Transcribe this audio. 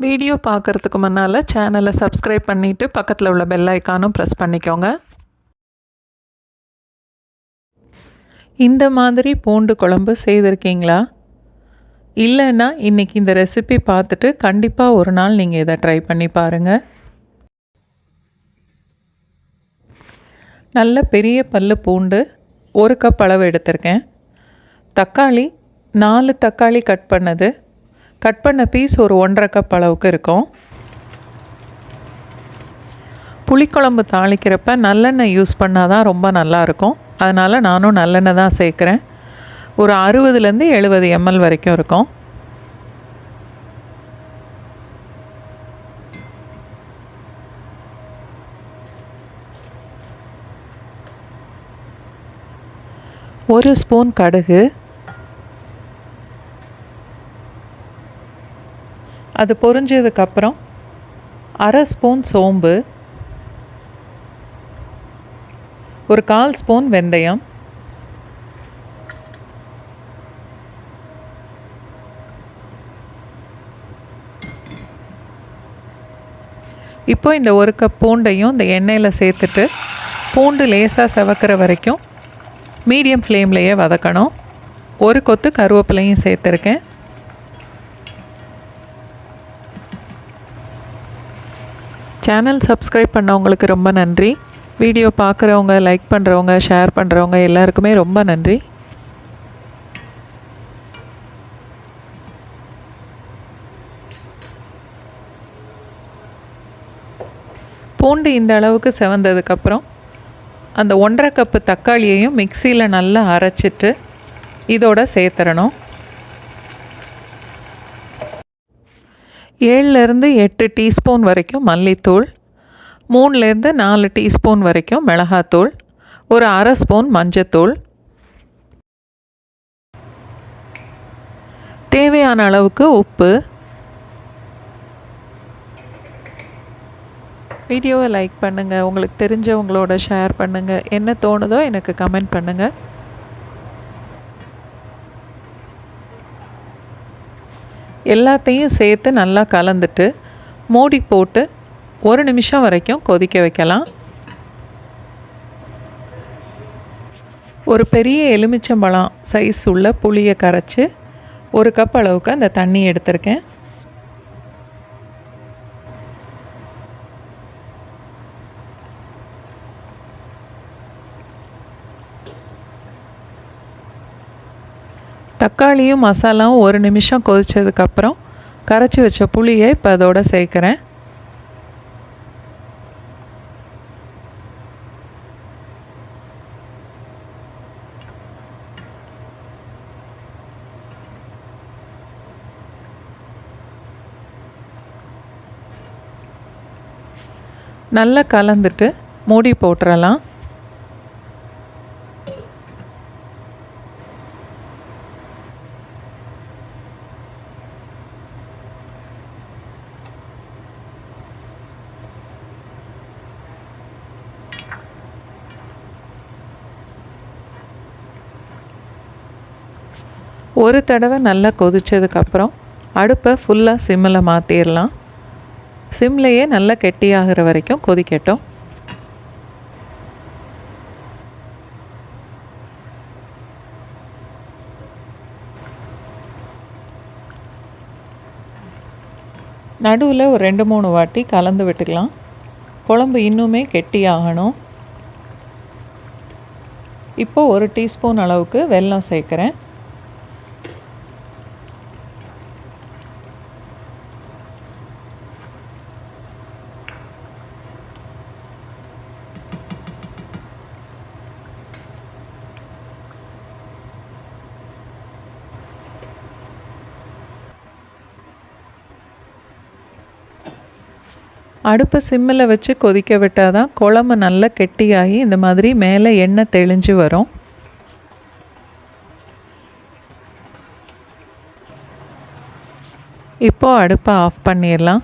Video பார்க்குறதுக்கு முன்னால் சேனலை சப்ஸ்கிரைப் பண்ணிவிட்டு பக்கத்தில் உள்ள பெல் ஐக்கானும் ப்ரெஸ் பண்ணிக்கோங்க. இந்த மாதிரி பூண்டு குழம்பு செய்திருக்கீங்களா? இல்லைன்னா இன்றைக்கி இந்த ரெசிபி பார்த்துட்டு கண்டிப்பாக ஒரு நாள் நீங்கள் இதை ட்ரை பண்ணி பாருங்கள். நல்ல பெரிய பல்லு பூண்டு 1 கப் அளவு எடுத்திருக்கேன். தக்காளி 4 தக்காளி கட் பண்ண பீஸ் ஒரு 1.5 கப் அளவுக்கு இருக்கும். புளிக்குழம்பு தாளிக்கிறப்ப நல்லெண்ணெய் யூஸ் பண்ணால் தான் ரொம்ப நல்லாயிருக்கும். அதனால் நானும் நல்லெண்ணெய் தான் சேர்க்குறேன். ஒரு 60லேருந்து 70 ml வரைக்கும் இருக்கும். ஒரு ஸ்பூன் கடுகு, அது பொரிஞ்சதுக்கப்புறம் 1/2 ஸ்பூன் சோம்பு, ஒரு 1/4 ஸ்பூன் வெந்தயம், இப்போ இந்த 1 கப் பூண்டையும் இந்த எண்ணெயில் சேர்த்துட்டு பூண்டு லேசாக செவக்கிற வரைக்கும் மீடியம் ஃப்ளேம்லேயே வதக்கணும். ஒரு கொத்து கருவேப்பிலையும் சேர்த்துருக்கேன். சேனல் சப்ஸ்கிரைப் பண்ணவங்களுக்கு ரொம்ப நன்றி. வீடியோ பார்க்குறவங்க, லைக் பண்ணுறவங்க, ஷேர் பண்ணுறவங்க எல்லாருக்குமே ரொம்ப நன்றி. பூண்டு இந்த அளவுக்கு செவந்ததுக்கப்புறம் அந்த 1.5 கப்பு தக்காளியையும் மிக்சியில் நல்லா அரைச்சிட்டு இதோட சேர்த்துறணும். 7லேருந்து 8 டீஸ்பூன் வரைக்கும் மல்லித்தூள், 3லேருந்து 4 டீஸ்பூன் வரைக்கும் மிளகாத்தூள், ஒரு 1/2 ஸ்பூன் மஞ்சத்தூள், தேவையான அளவுக்கு உப்பு. வீடியோவை லைக் பண்ணுங்கள், உங்களுக்கு தெரிஞ்சவங்களோட ஷேர் பண்ணுங்கள், என்ன தோணுதோ எனக்கு கமெண்ட் பண்ணுங்கள். எல்லாத்தையும் சேர்த்து நல்லா கலந்துட்டு மூடி போட்டு 1 நிமிஷம் வரைக்கும் கொதிக்க வைக்கலாம். ஒரு பெரிய எலுமிச்சம்பழம் சைஸ் உள்ள புளியை கரைச்சி 1 கப் அளவுக்கு அந்த தண்ணி எடுத்திருக்கேன். தக்காளியும் மசாலாவும் 1 நிமிஷம் கொதித்ததுக்கப்புறம் கரைச்சி வச்ச புளியை இப்போ அதோடு சேர்க்குறேன். நல்லா கலந்துட்டு மூடி போட்டுறலாம். ஒரு தடவை நல்லா கொதித்ததுக்கப்புறம் அடுப்பை ஃபுல்லாக சிம்மில் மாற்றிடலாம். சிம்லையே நல்லா கெட்டியாகிற வரைக்கும் கொதிக்கட்டும். நடுவில் ஒரு 2-3 வாட்டி கலந்து விட்டுக்கலாம். குழம்பு இன்னுமே கெட்டியாகணும். இப்போது 1 டீஸ்பூன் அளவுக்கு வெல்லம் சேர்க்குறேன். அடுப்பை சிம்மில் வச்சு கொதிக்க விட்டால் தான் குழம்பு நல்லா கெட்டியாகி இந்த மாதிரி மேலே எண்ணெய் தெளிஞ்சு வரும். இப்போது அடுப்பை ஆஃப் பண்ணிடலாம்.